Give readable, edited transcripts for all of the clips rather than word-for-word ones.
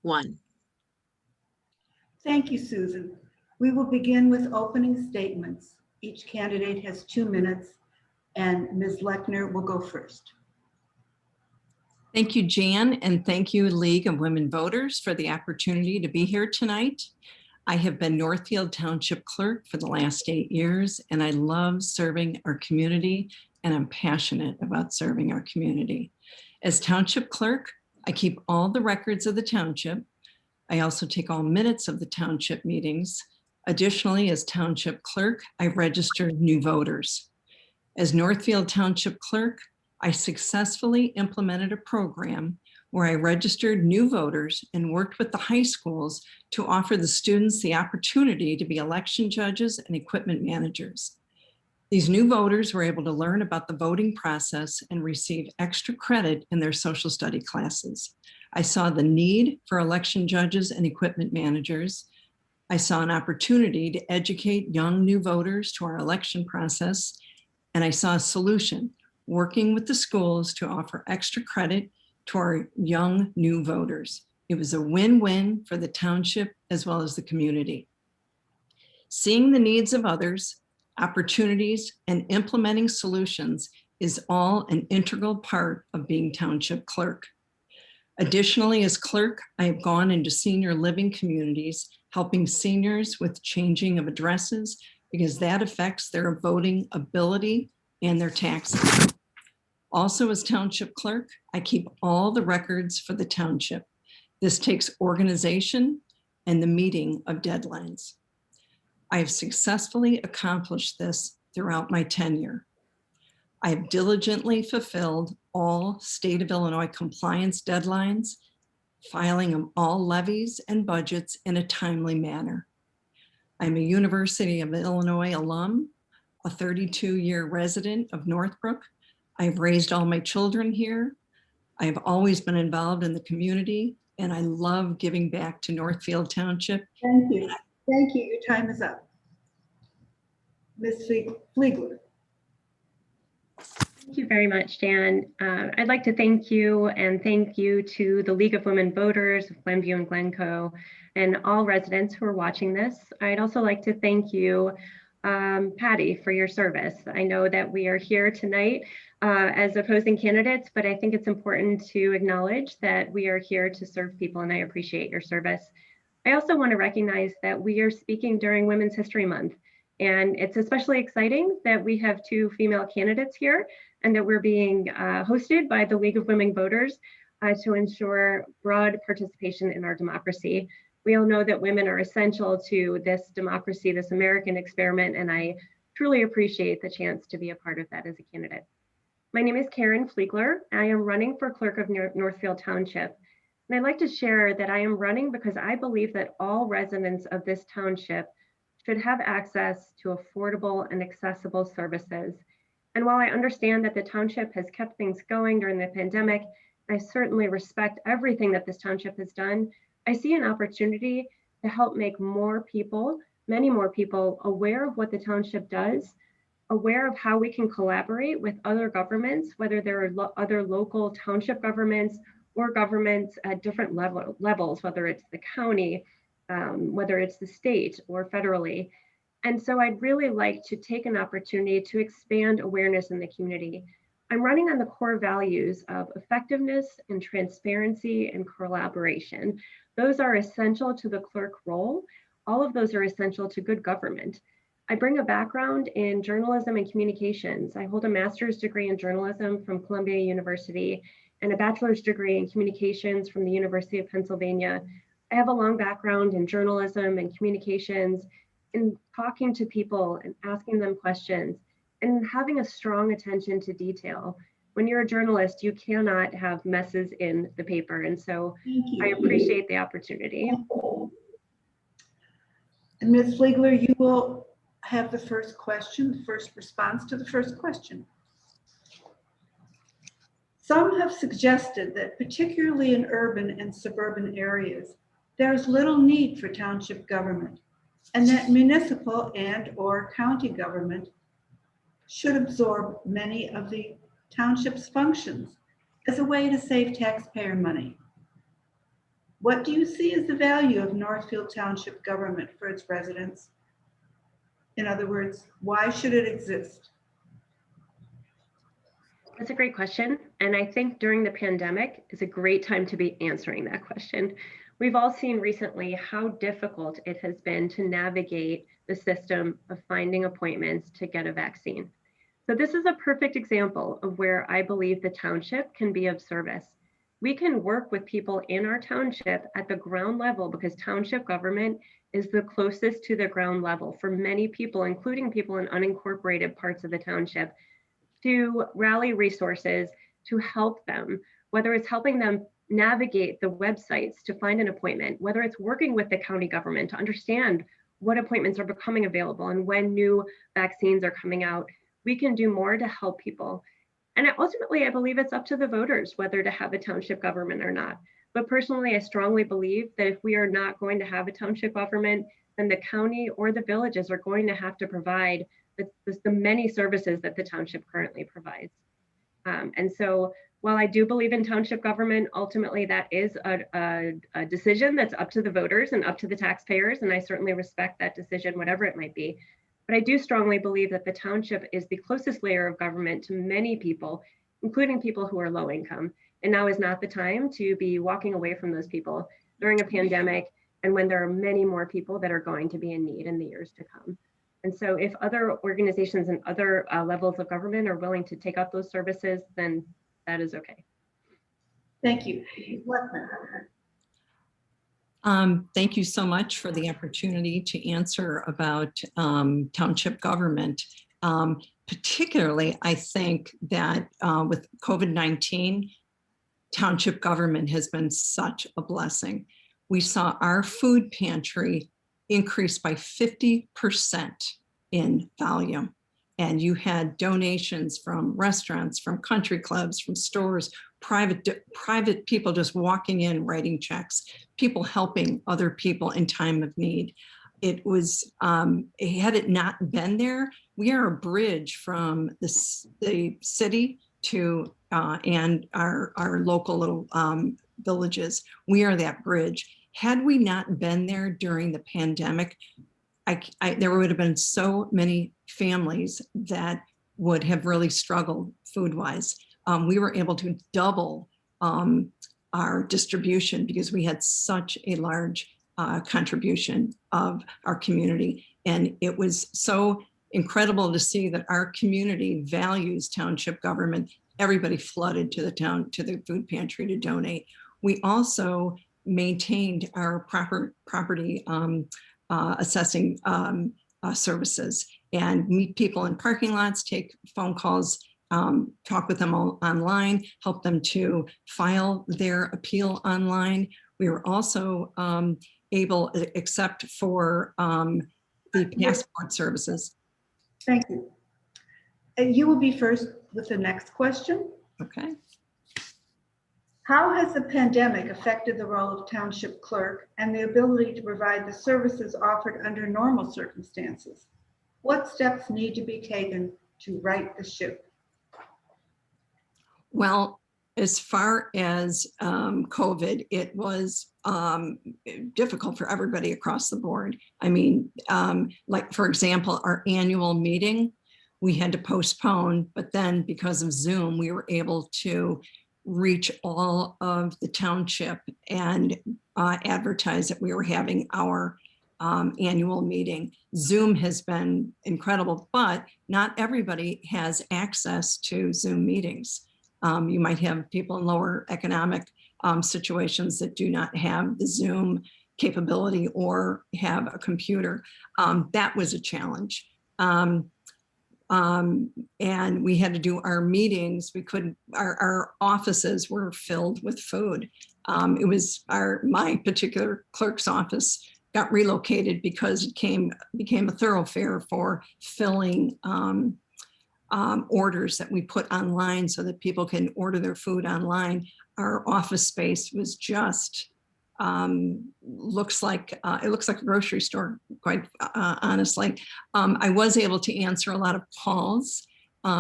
1. Thank you, Susan. We will begin with opening statements. Each candidate has 2 minutes, and Ms. Lechner will go first. Thank you, Jan, and thank you, League of Women Voters, for the opportunity to be here tonight. I have been Northfield Township Clerk for the last 8 years, and I love serving our community, and I'm passionate about serving our community. As Township Clerk, I keep all the records of the township. I also take all minutes of the township meetings. Additionally, as Township Clerk, I register new voters. As Northfield Township Clerk, I successfully implemented a program where I registered new voters and worked with the high schools to offer the students the opportunity to be election judges and equipment managers. These new voters were able to learn about the voting process and receive extra credit in their social study classes. I saw the need for election judges and equipment managers. I saw an opportunity to educate young new voters to our election process, and I saw a solution, working with the schools to offer extra credit to our young new voters. It was a win-win for the township as well as the community. Seeing the needs of others, opportunities, and implementing solutions is all an integral part of being Township Clerk. Additionally, as clerk, I have gone into senior living communities, helping seniors with changing of addresses because that affects their voting ability and their taxes. Also, as Township Clerk, I keep all the records for the township. This takes organization and the meeting of deadlines. I have successfully accomplished this throughout my tenure. I have diligently fulfilled all state of Illinois compliance deadlines, filing all levies and budgets in a timely manner. I'm a University of Illinois alum, a 32-year resident of Northbrook. I've raised all my children here. I've always been involved in the community, and I love giving back to Northfield Township. Thank you. Thank you. Your time is up. Ms. Fliegler. Thank you very much, Jan. I'd like to thank you and thank you to the League of Women Voters of Glenview and Glencoe and all residents who are watching this. I'd also like to thank you, Patty, for your service. I know that we are here tonight as opposing candidates, but I think it's important to acknowledge that we are here to serve people, and I appreciate your service. I also want to recognize that we are speaking during Women's History Month, and it's especially exciting that we have 2 female candidates here and that we're being hosted by the League of Women Voters to ensure broad participation in our democracy. We all know that women are essential to this democracy, this American experiment, and I truly appreciate the chance to be a part of that as a candidate. My name is Caryn Fliegler. I am running for Clerk of Northfield Township. And I'd like to share that I am running because I believe that all residents of this township should have access to affordable and accessible services. And while I understand that the township has kept things going during the pandemic, I certainly respect everything that this township has done. I see an opportunity to help make more people, many more people, aware of what the township does, aware of how we can collaborate with other governments, whether there are other local township governments or governments at different levels, whether it's the county, whether it's the state or federally. And so I'd really like to take an opportunity to expand awareness in the community. I'm running on the core values of effectiveness and transparency and collaboration. Those are essential to the clerk role. All of those are essential to good government. I bring a background in journalism and communications. I hold a master's degree in journalism from Columbia University and a bachelor's degree in communications from the University of Pennsylvania. I have a long background in journalism and communications, in talking to people and asking them questions and having a strong attention to detail. When you're a journalist, you cannot have messes in the paper. And so I appreciate the opportunity. And Ms. Fliegler, you will have the first question, the first response to the first question. Some have suggested that particularly in urban and suburban areas, there is little need for township government, and that municipal and/or county government should absorb many of the township's functions as a way to save taxpayer money. What do you see as the value of Northfield Township government for its residents? In other words, why should it exist? That's a great question. And I think during the pandemic is a great time to be answering that question. We've all seen recently how difficult it has been to navigate the system of finding appointments to get a vaccine. So this is a perfect example of where I believe the township can be of service. We can work with people in our township at the ground level because township government is the closest to the ground level for many people, including people in unincorporated parts of the township, to rally resources to help them, whether it's helping them navigate the websites to find an appointment, whether it's working with the county government to understand what appointments are becoming available and when new vaccines are coming out. We can do more to help people. And ultimately, I believe it's up to the voters whether to have a township government or not. But personally, I strongly believe that if we are not going to have a township government, then the county or the villages are going to have to provide the many services that the township currently provides. And so while I do believe in township government, ultimately that is a decision that's up to the voters and up to the taxpayers. And I certainly respect that decision, whatever it might be. But I do strongly believe that the township is the closest layer of government to many people, including people who are low income. And now is not the time to be walking away from those people during a pandemic and when there are many more people that are going to be in need in the years to come. And so if other organizations and other levels of government are willing to take up those services, then that is okay. Thank you. Lechner. Thank you so much for the opportunity to answer about township government. Particularly, I think that with COVID-19, township government has been such a blessing. We saw our food pantry increase by 50% in volume. And you had donations from restaurants, from country clubs, from stores, private people just walking in, writing checks, people helping other people in time of need. It was, had it not been there, we are a bridge from the city to, and our local little villages. We are that bridge. Had we not been there during the pandemic, there would have been so many families that would have really struggled food-wise. We were able to double our distribution because we had such a large contribution of our community. And it was so incredible to see that our community values township government. Everybody flooded to the food pantry to donate. We also maintained our property assessing services and meet people in parking lots, take phone calls, talk with them all online, help them to file their appeal online. We were also able, except for the passport services. Thank you. You will be first with the next question. Okay. How has the pandemic affected the role of township clerk and the ability to provide the services offered under normal circumstances? What steps need to be taken to right the ship? Well, as far as COVID, it was difficult for everybody across the board. I mean, like, for example, our annual meeting, we had to postpone, but then because of Zoom, we were able to reach all of the township and advertise that we were having our annual meeting. Zoom has been incredible, but not everybody has access to Zoom meetings. You might have people in lower economic situations that do not have the Zoom capability or have a computer. That was a challenge. And we had to do our meetings. We couldn't, our offices were filled with food. It was my particular clerk's office got relocated because it became a thoroughfare for filling orders that we put online so that people can order their food online. Our office space was just, it looks like a grocery store, quite honestly. I was able to answer a lot of calls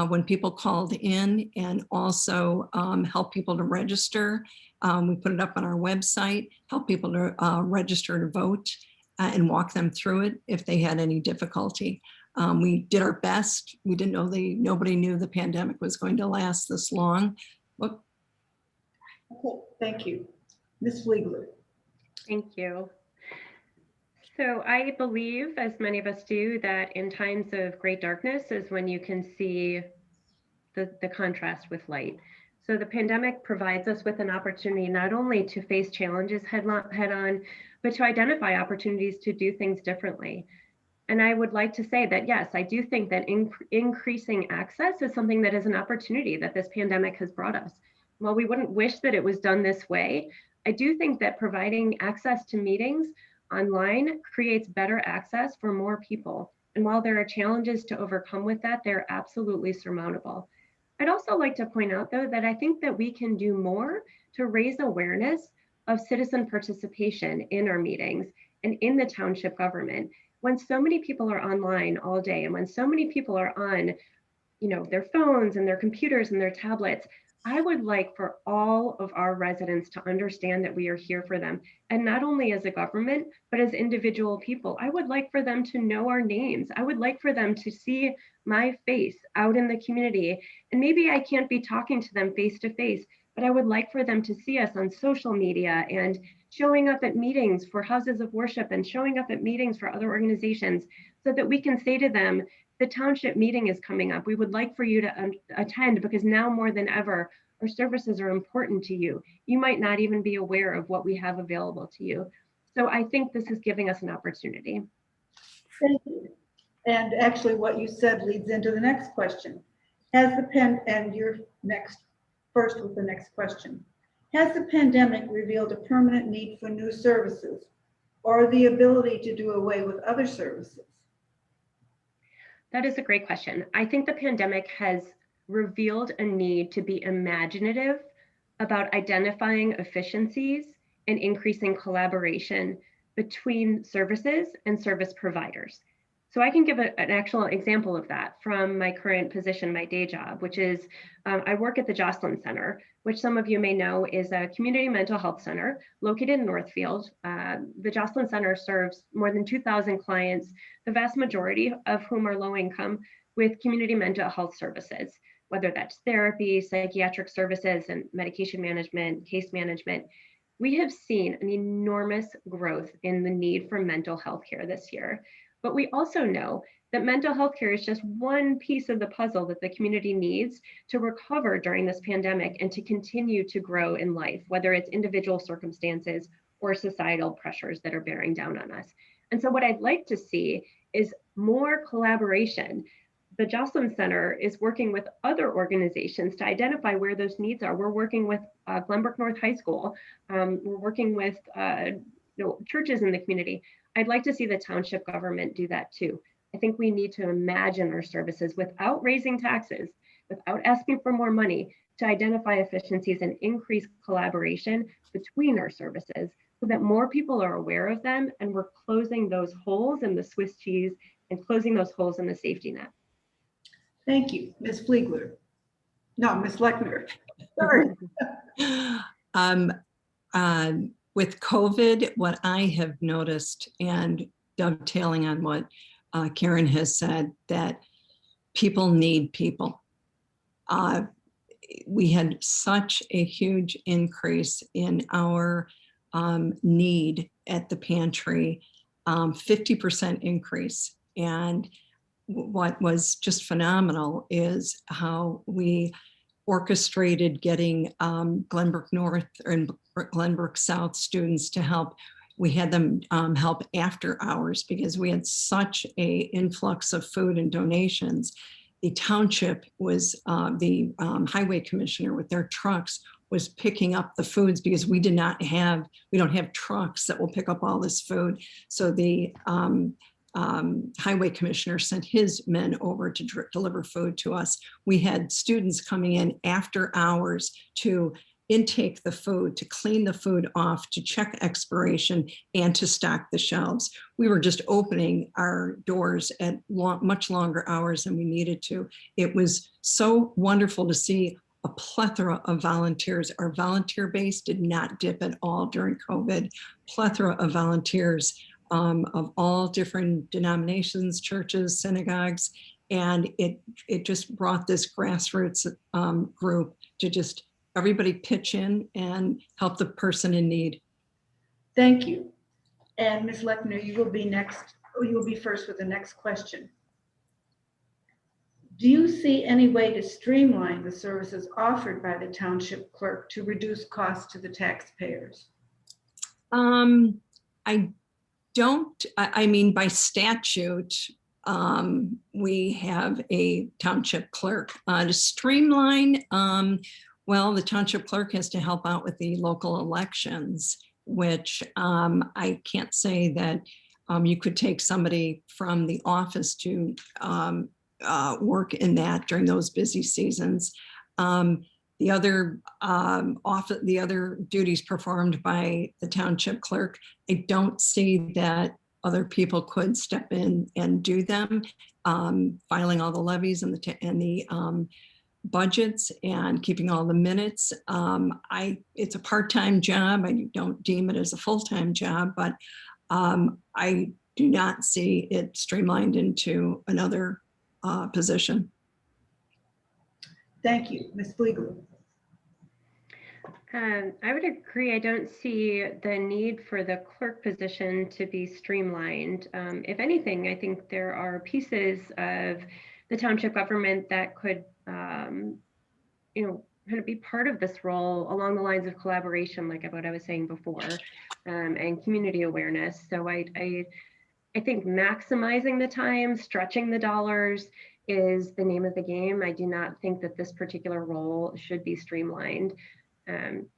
when people called in, and also help people to register. We put it up on our website, help people to register to vote and walk them through it if they had any difficulty. We did our best. We didn't know nobody knew the pandemic was going to last this long. Look. Okay, thank you. Ms. Fliegler. Thank you. So I believe, as many of us do, that in times of great darkness is when you can see the contrast with light. So the pandemic provides us with an opportunity not only to face challenges head on, but to identify opportunities to do things differently. And I would like to say that, yes, I do think that increasing access is something that is an opportunity that this pandemic has brought us. While we wouldn't wish that it was done this way, I do think that providing access to meetings online creates better access for more people. And while there are challenges to overcome with that, they're absolutely surmountable. I'd also like to point out, though, that I think that we can do more to raise awareness of citizen participation in our meetings and in the township government. When so many people are online all day, and when so many people are on, their phones and their computers and their tablets, I would like for all of our residents to understand that we are here for them. And not only as a government, but as individual people. I would like for them to know our names. I would like for them to see my face out in the community. And maybe I can't be talking to them face to face, but I would like for them to see us on social media and showing up at meetings for houses of worship and showing up at meetings for other organizations, so that we can say to them, the township meeting is coming up. We would like for you to attend, because now more than ever, our services are important to you. You might not even be aware of what we have available to you. So I think this is giving us an opportunity. Thank you. And actually what you said leads into the next question. And you're first with the next question. Has the pandemic revealed a permanent need for new services, or the ability to do away with other services? That is a great question. I think the pandemic has revealed a need to be imaginative about identifying efficiencies and increasing collaboration between services and service providers. So I can give an actual example of that from my current position, my day job, which is I work at the Joslin Center, which some of you may know is a community mental health center located in Northfield. The Joslin Center serves more than 2,000 clients, the vast majority of whom are low income, with community mental health services, whether that's therapy, psychiatric services, and medication management, case management. We have seen an enormous growth in the need for mental health care this year. But we also know that mental health care is just one piece of the puzzle that the community needs to recover during this pandemic and to continue to grow in life, whether it's individual circumstances or societal pressures that are bearing down on us. And so what I'd like to see is more collaboration. The Joslin Center is working with other organizations to identify where those needs are. We're working with Glenbrook North High School. We're working with churches in the community. I'd like to see the township government do that too. I think we need to imagine our services without raising taxes, without asking for more money, to identify efficiencies and increase collaboration between our services so that more people are aware of them, and we're closing those holes in the Swiss cheese and closing those holes in the safety net. Thank you, Ms. Fliegler. No, Ms. Lechner. Sorry. With COVID, what I have noticed, and dovetailing on what Caryn has said, that people need people. We had such a huge increase in our need at the pantry, 50% increase. And what was just phenomenal is how we orchestrated getting Glenbrook North and Glenbrook South students to help. We had them help after hours because we had such a influx of food and donations. The township was, the highway commissioner with their trucks was picking up the foods because we don't have trucks that will pick up all this food. So the highway commissioner sent his men over to deliver food to us. We had students coming in after hours to intake the food, to clean the food off, to check expiration, and to stock the shelves. We were just opening our doors at much longer hours than we needed to. It was so wonderful to see a plethora of volunteers. Our volunteer base did not dip at all during COVID. Plethora of volunteers of all different denominations, churches, synagogues, and it just brought this grassroots group to just everybody pitch in and help the person in need. Thank you. And Ms. Lechner, you will be next, or you will be first with the next question. Do you see any way to streamline the services offered by the township clerk to reduce costs to the taxpayers? I don't, I mean, by statute, we have a township clerk. To streamline, well, the township clerk has to help out with the local elections, which I can't say that you could take somebody from the office to work in that during those busy seasons. The other duties performed by the township clerk, I don't see that other people could step in and do them, filing all the levies and the budgets and keeping all the minutes. It's a part-time job. I don't deem it as a full-time job, but I do not see it streamlined into another position. Thank you. Ms. Fliegler. I would agree. I don't see the need for the clerk position to be streamlined. If anything, I think there are pieces of the township government that could, kind of be part of this role along the lines of collaboration, like what I was saying before, and community awareness. So I think maximizing the time, stretching the dollars is the name of the game. I do not think that this particular role should be streamlined.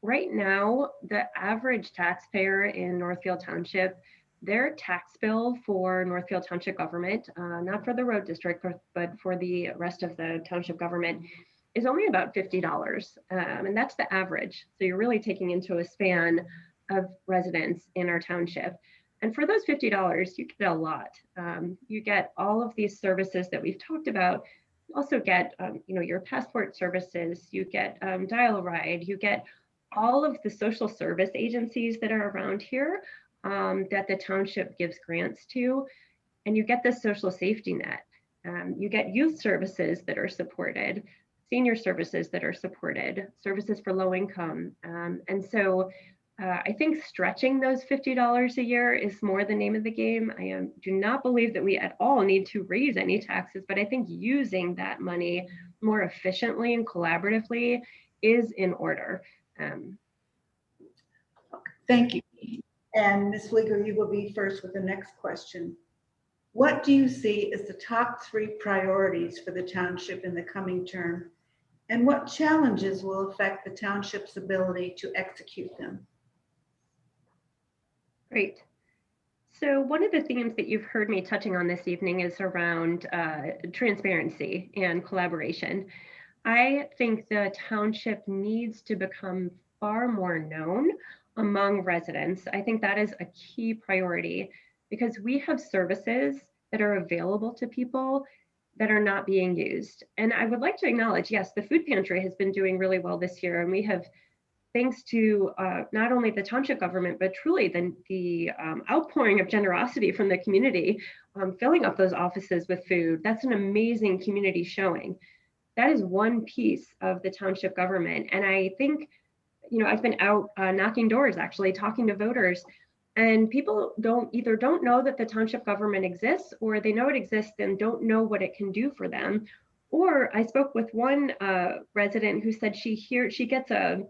Right now, the average taxpayer in Northfield Township, their tax bill for Northfield Township government, not for the road district, but for the rest of the township government, is only about $50. And that's the average. So you're really taking into a span of residents in our township. And for those $50, you get a lot. You get all of these services that we've talked about. You also get, your passport services. You get dial-a-ride. You get all of the social service agencies that are around here that the township gives grants to, and you get the social safety net. You get youth services that are supported, senior services that are supported, services for low income, and so. I think stretching those $50 a year is more the name of the game. I do not believe that we at all need to raise any taxes, but I think using that money more efficiently and collaboratively is in order. Thank you. And Ms. Fliegler, you will be first with the next question. What do you see as the top 3 priorities for the township in the coming term? And what challenges will affect the township's ability to execute them? Great. So one of the themes that you've heard me touching on this evening is around transparency and collaboration. I think the township needs to become far more known among residents. I think that is a key priority because we have services that are available to people that are not being used. And I would like to acknowledge, yes, the food pantry has been doing really well this year, and we have, thanks to not only the township government, but truly the outpouring of generosity from the community, filling up those offices with food. That's an amazing community showing. That is one piece of the township government. And I think, I've been out knocking doors, actually talking to voters, and people don't know that the township government exists, or they know it exists and don't know what it can do for them. Or I spoke with one resident who said she gets a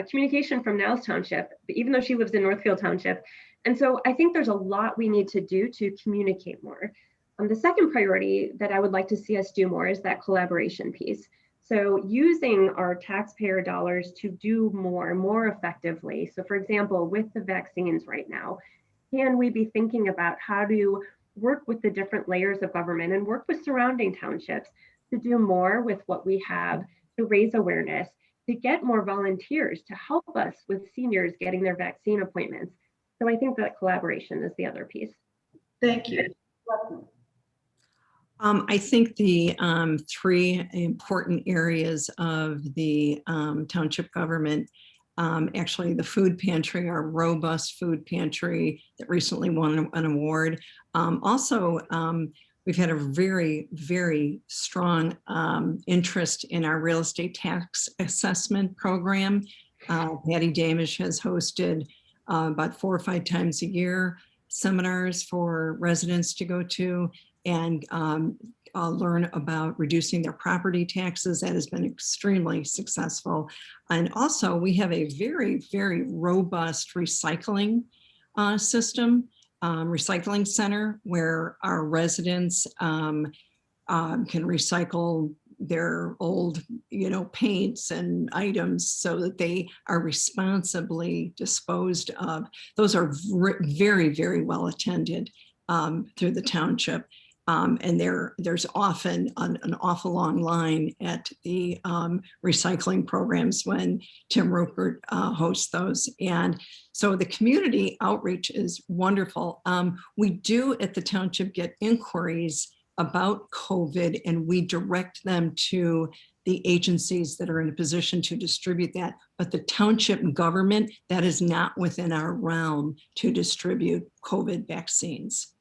communication from Niles Township, even though she lives in Northfield Township. And so I think there's a lot we need to do to communicate more. The second priority that I would like to see us do more is that collaboration piece. So using our taxpayer dollars to do more effectively. So for example, with the vaccines right now, can we be thinking about how to work with the different layers of government and work with surrounding townships to do more with what we have to raise awareness to get more volunteers to help us with seniors getting their vaccine appointments. So I think that collaboration is the other piece. Thank you. I think the three important areas of the township government, actually the food pantry, our robust food pantry that recently won an award. Also, we've had a very, very strong interest in our real estate tax assessment program. Patty Damish has hosted about 4 or 5 times a year seminars for residents to go to and learn about reducing their property taxes. That has been extremely successful. And also we have a very, very robust recycling system, recycling center where our residents can recycle their old, paints and items so that they are responsibly disposed of. Those are very, very well attended through the township. And there's often an awful long line at the recycling programs when Tim Rupert hosts those. And so the community outreach is wonderful. We do at the township get inquiries about COVID, and we direct them to the agencies that are in a position to distribute that. But the township government, that is not within our realm to distribute COVID vaccines.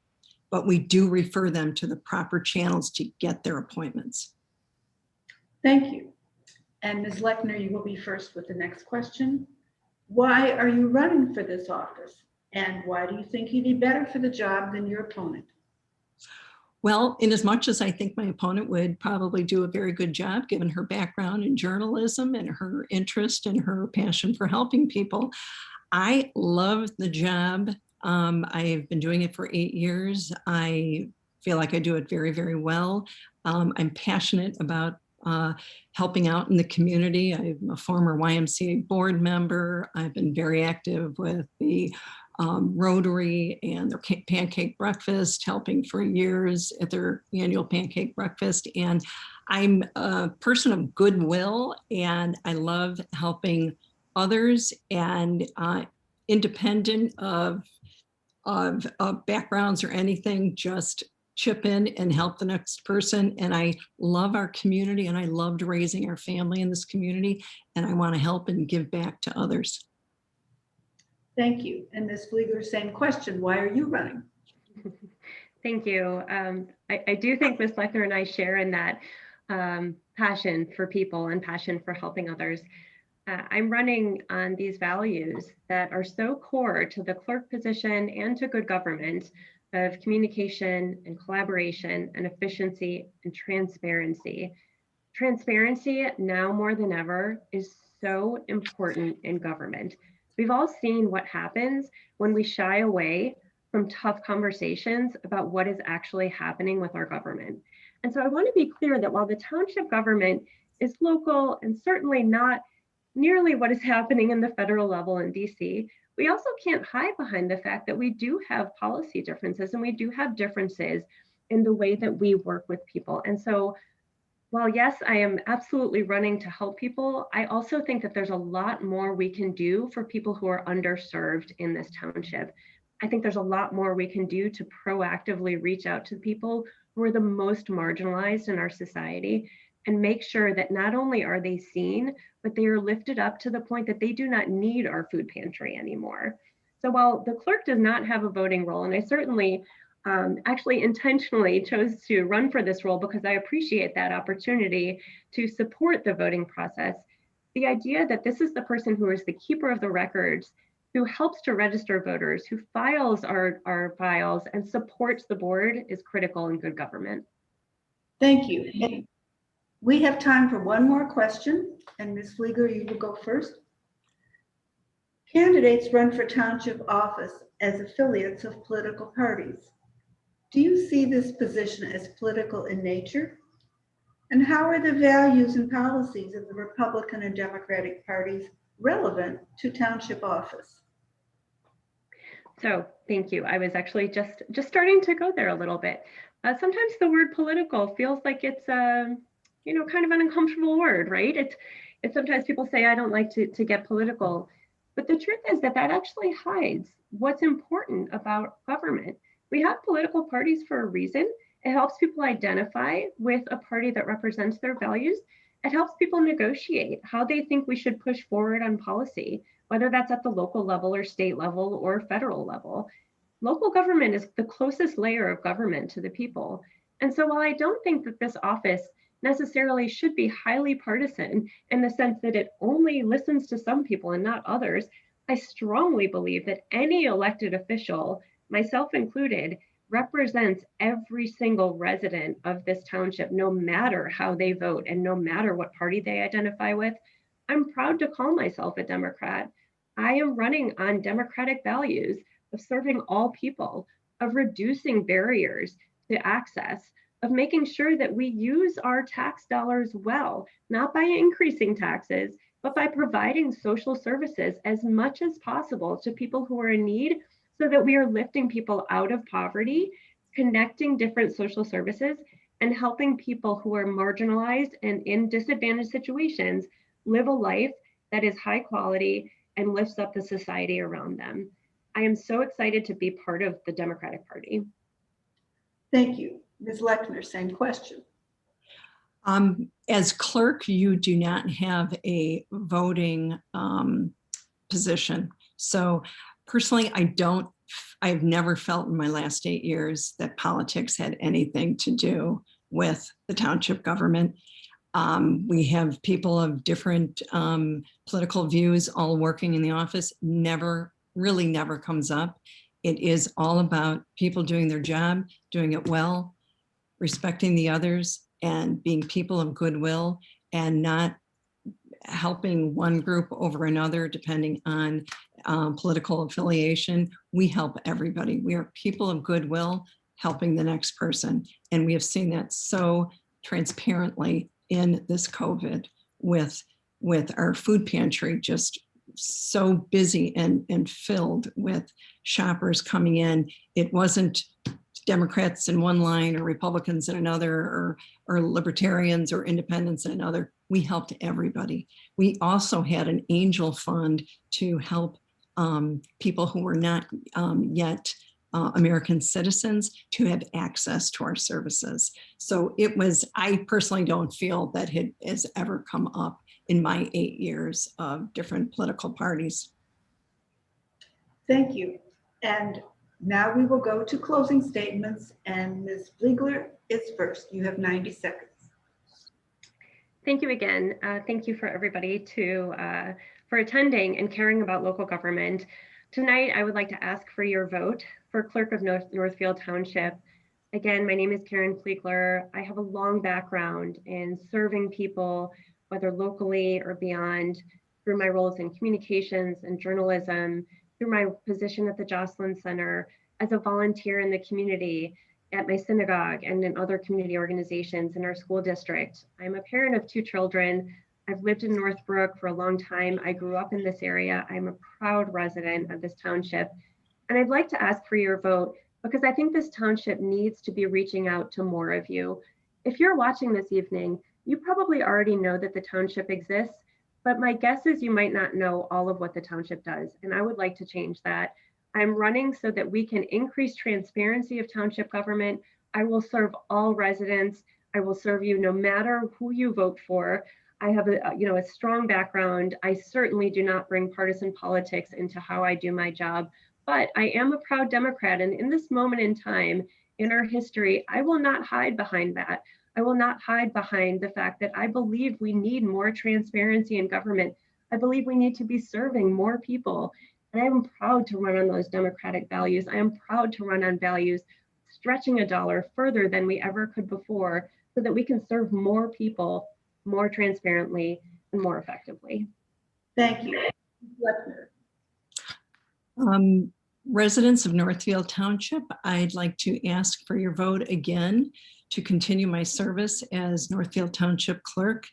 But we do refer them to the proper channels to get their appointments. Thank you. And Ms. Lechner, you will be first with the next question. Why are you running for this office? And why do you think you'd be better for the job than your opponent? Well, in as much as I think my opponent would probably do a very good job, given her background in journalism and her interest and her passion for helping people, I love the job. I've been doing it for 8 years. I feel like I do it very, very well. I'm passionate about helping out in the community. I'm a former YMCA board member. I've been very active with the Rotary and their pancake breakfast, helping for years at their annual pancake breakfast. And I'm a person of goodwill, and I love helping others, and independent of backgrounds or anything, just chip in and help the next person. And I love our community, and I loved raising our family in this community, and I want to help and give back to others. Thank you. And Ms. Fliegler, same question. Why are you running? Thank you. I do think Ms. Lechner and I share in that passion for people and passion for helping others. I'm running on these values that are so core to the clerk position and to good government of communication and collaboration and efficiency and transparency. Transparency now more than ever is so important in government. We've all seen what happens when we shy away from tough conversations about what is actually happening with our government. And so I want to be clear that while the township government is local and certainly not nearly what is happening in the federal level in DC, we also can't hide behind the fact that we do have policy differences and we do have differences in the way that we work with people. And so while yes, I am absolutely running to help people, I also think that there's a lot more we can do for people who are underserved in this township. I think there's a lot more we can do to proactively reach out to people who are the most marginalized in our society and make sure that not only are they seen, but they are lifted up to the point that they do not need our food pantry anymore. So while the clerk does not have a voting role, and I certainly actually intentionally chose to run for this role because I appreciate that opportunity to support the voting process, the idea that this is the person who is the keeper of the records, who helps to register voters, who files our files and supports the board is critical in good government. Thank you. We have time for one more question, and Ms. Fliegler, you will go first. Candidates run for township office as affiliates of political parties. Do you see this position as political in nature? And how are the values and policies of the Republican and Democratic parties relevant to township office? So thank you. I was actually just starting to go there a little bit. Sometimes the word political feels like it's kind of an uncomfortable word, right? And sometimes people say, I don't like to get political. But the truth is that that actually hides what's important about government. We have political parties for a reason. It helps people identify with a party that represents their values. It helps people negotiate how they think we should push forward on policy, whether that's at the local level or state level or federal level. Local government is the closest layer of government to the people. And so while I don't think that this office necessarily should be highly partisan in the sense that it only listens to some people and not others, I strongly believe that any elected official, myself included, represents every single resident of this township, no matter how they vote and no matter what party they identify with. I'm proud to call myself a Democrat. I am running on democratic values of serving all people, of reducing barriers to access, of making sure that we use our tax dollars well, not by increasing taxes, but by providing social services as much as possible to people who are in need, so that we are lifting people out of poverty, connecting different social services, and helping people who are marginalized and in disadvantaged situations live a life that is high quality and lifts up the society around them. I am so excited to be part of the Democratic Party. Thank you. Ms. Lechner, same question. As clerk, you do not have a voting position. So personally, I've never felt in my last 8 years that politics had anything to do with the township government. We have people of different political views all working in the office. Really never comes up. It is all about people doing their job, doing it well, respecting the others, and being people of goodwill, and not helping one group over another depending on political affiliation. We help everybody. We are people of goodwill helping the next person. And we have seen that so transparently in this COVID with our food pantry just so busy and filled with shoppers coming in. It wasn't Democrats in one line or Republicans in another, or libertarians or independents in another. We helped everybody. We also had an angel fund to help people who were not yet American citizens to have access to our services. So I personally don't feel that it has ever come up in my 8 years of different political parties. Thank you. And now we will go to closing statements, and Ms. Fliegler is first. You have 90 seconds. Thank you again. Thank you for everybody for attending and caring about local government. Tonight, I would like to ask for your vote for Clerk of Northfield Township. Again, my name is Caryn Fliegler. I have a long background in serving people, whether locally or beyond, through my roles in communications and journalism, through my position at the Jocelyn Center, as a volunteer in the community, at my synagogue, and in other community organizations in our school district. I'm a parent of 2 children. I've lived in Northbrook for a long time. I grew up in this area. I'm a proud resident of this township. And I'd like to ask for your vote because I think this township needs to be reaching out to more of you. If you're watching this evening, you probably already know that the township exists, but my guess is you might not know all of what the township does, and I would like to change that. I'm running so that we can increase transparency of township government. I will serve all residents. I will serve you no matter who you vote for. I have a strong background. I certainly do not bring partisan politics into how I do my job, but I am a proud Democrat. And in this moment in time in our history, I will not hide behind that. I will not hide behind the fact that I believe we need more transparency in government. I believe we need to be serving more people. And I am proud to run on those democratic values. I am proud to run on values stretching a dollar further than we ever could before so that we can serve more people more transparently and more effectively. Thank you. Residents of Northfield Township, I'd like to ask for your vote again to continue my service as Northfield Township Clerk.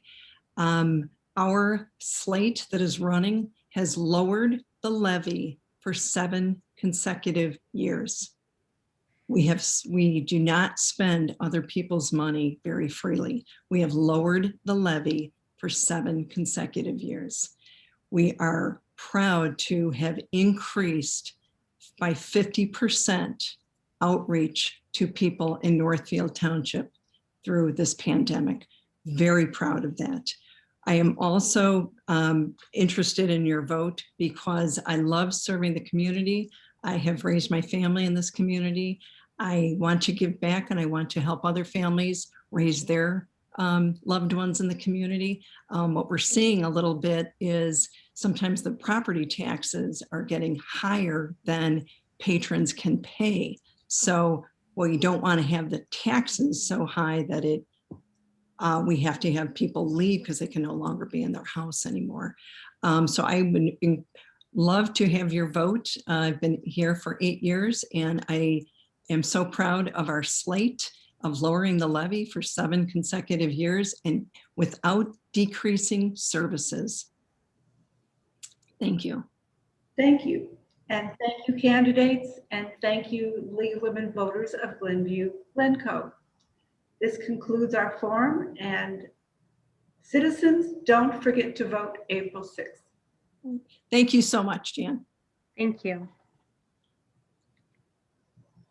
Our slate that is running has lowered the levy for 7 consecutive years. We do not spend other people's money very freely. We have lowered the levy for 7 consecutive years. We are proud to have increased by 50% outreach to people in Northfield Township through this pandemic. Very proud of that. I am also interested in your vote because I love serving the community. I have raised my family in this community. I want to give back and I want to help other families raise their loved ones in the community. What we're seeing a little bit is sometimes the property taxes are getting higher than patrons can pay. So we don't want to have the taxes so high that we have to have people leave because they can no longer be in their house anymore. So I would love to have your vote. I've been here for 8 years and I am so proud of our slate of lowering the levy for 7 consecutive years and without decreasing services. Thank you. Thank you. And thank you, candidates, and thank you, League of Women Voters of Glenview-Glencoe. This concludes our forum, and citizens, don't forget to vote April 6th. Thank you so much, Jan. Thank you.